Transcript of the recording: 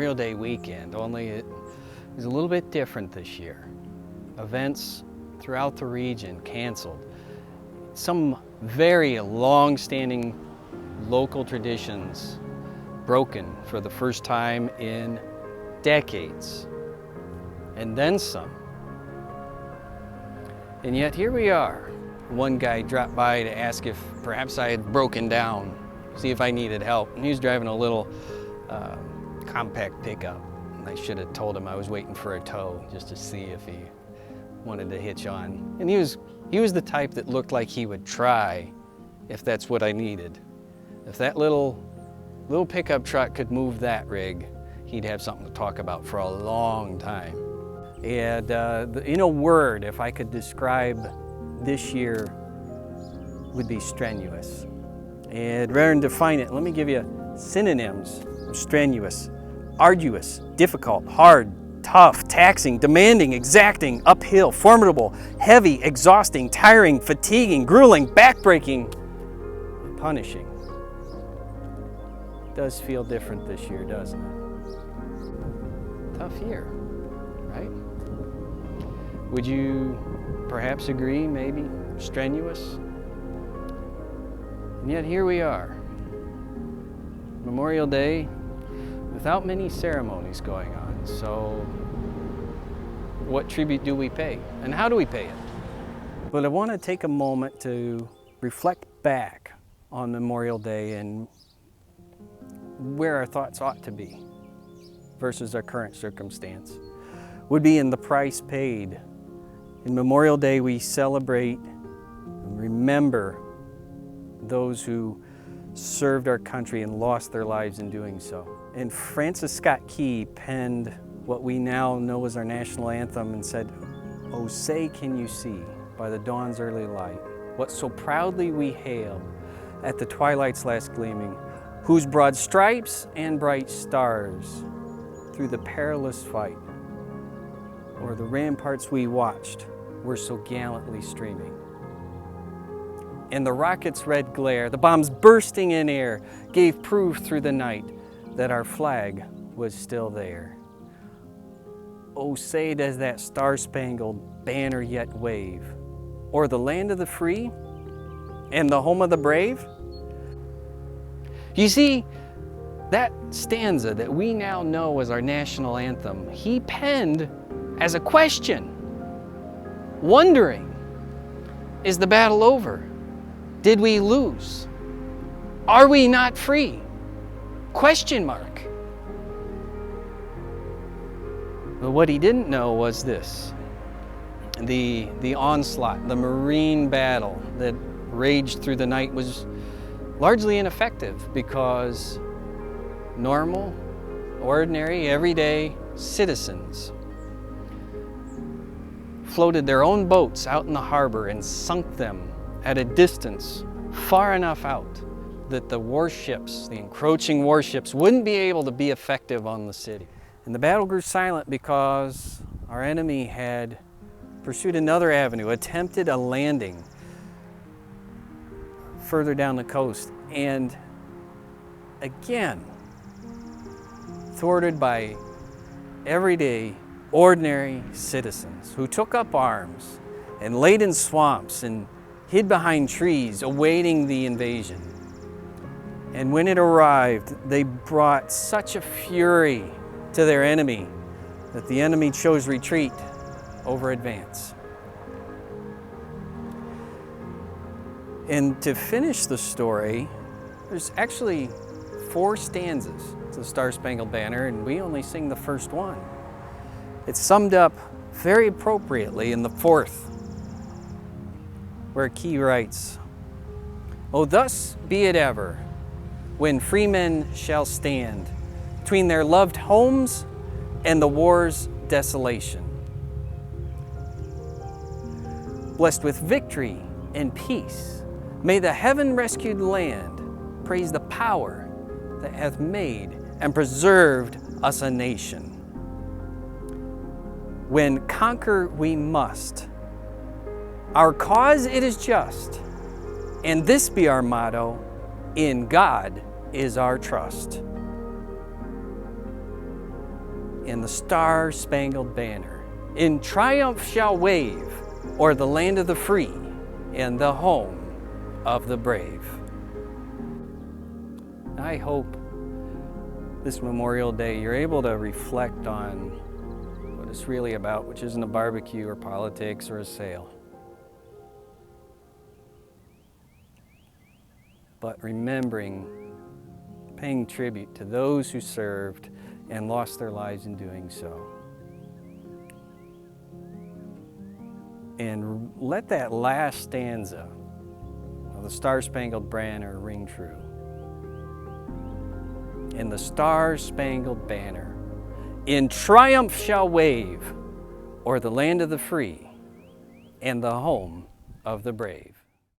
Memorial Day weekend, only it is a little bit different this year. Events throughout the region canceled. Some very long-standing local traditions broken for the first time in decades, and then some. And yet here we are. One guy dropped by to ask if perhaps I had broken down, see if I needed help. And he was driving a little compact pickup. And I should have told him I was waiting for a tow just to see if he wanted to hitch on. And he was the type that looked like he would try if that's what I needed. If that little pickup truck could move that rig, he'd have something to talk about for a long time. And in a word, if I could describe this year, would be strenuous. And rather than define it, let me give you synonyms of strenuous: arduous, difficult, hard, tough, taxing, demanding, exacting, uphill, formidable, heavy, exhausting, tiring, fatiguing, grueling, backbreaking, and punishing. It does feel different this year, doesn't it? Tough year, right? Would you perhaps agree, maybe? Strenuous? And yet here we are. Memorial Day, without many ceremonies going on. So what tribute do we pay? And how do we pay it? But I want to take a moment to reflect back on Memorial Day and where our thoughts ought to be versus our current circumstance. Would be in the price paid. In Memorial Day, we celebrate and remember those who served our country and lost their lives in doing so. And Francis Scott Key penned what we now know as our national anthem and said, "Oh, say can you see by the dawn's early light what so proudly we hail at the twilight's last gleaming, whose broad stripes and bright stars through the perilous fight o'er the ramparts we watched were so gallantly streaming. And the rocket's red glare, the bombs bursting in air, gave proof through the night that our flag was still there. Oh, say does that star-spangled banner yet wave o'er the land of the free and the home of the brave?" You see, that stanza that we now know as our national anthem, he penned as a question, wondering, is the battle over? Did we lose? Are we not free? Question mark. But what he didn't know was this: the onslaught, the Marine battle that raged through the night was largely ineffective because normal, ordinary, everyday citizens floated their own boats out in the harbor and sunk them at a distance far enough out that the warships, the encroaching warships, wouldn't be able to be effective on the city. And the battle grew silent because our enemy had pursued another avenue, attempted a landing further down the coast, and again, thwarted by everyday, ordinary citizens who took up arms and laid in swamps and hid behind trees awaiting the invasion. And when it arrived, they brought such a fury to their enemy that the enemy chose retreat over advance. And to finish the story, there's actually 4 stanzas to the Star-Spangled Banner, and we only sing the first one. It's summed up very appropriately in the 4th, where Key writes, "Oh, thus be it ever, when free men shall stand between their loved homes and the war's desolation, blessed with victory and peace, may the heaven-rescued land praise the power that hath made and preserved us a nation. When conquer we must, our cause it is just, and this be our motto, in God is our trust." and the Star-Spangled Banner in triumph shall wave o'er the land of the free and the home of the brave. I hope this Memorial Day you're able to reflect on what it's really about, which isn't a barbecue or politics or a sale, but remembering, paying tribute to those who served and lost their lives in doing so. And let that last stanza of the Star-Spangled Banner ring true. And the Star-Spangled Banner in triumph shall wave o'er the land of the free and the home of the brave.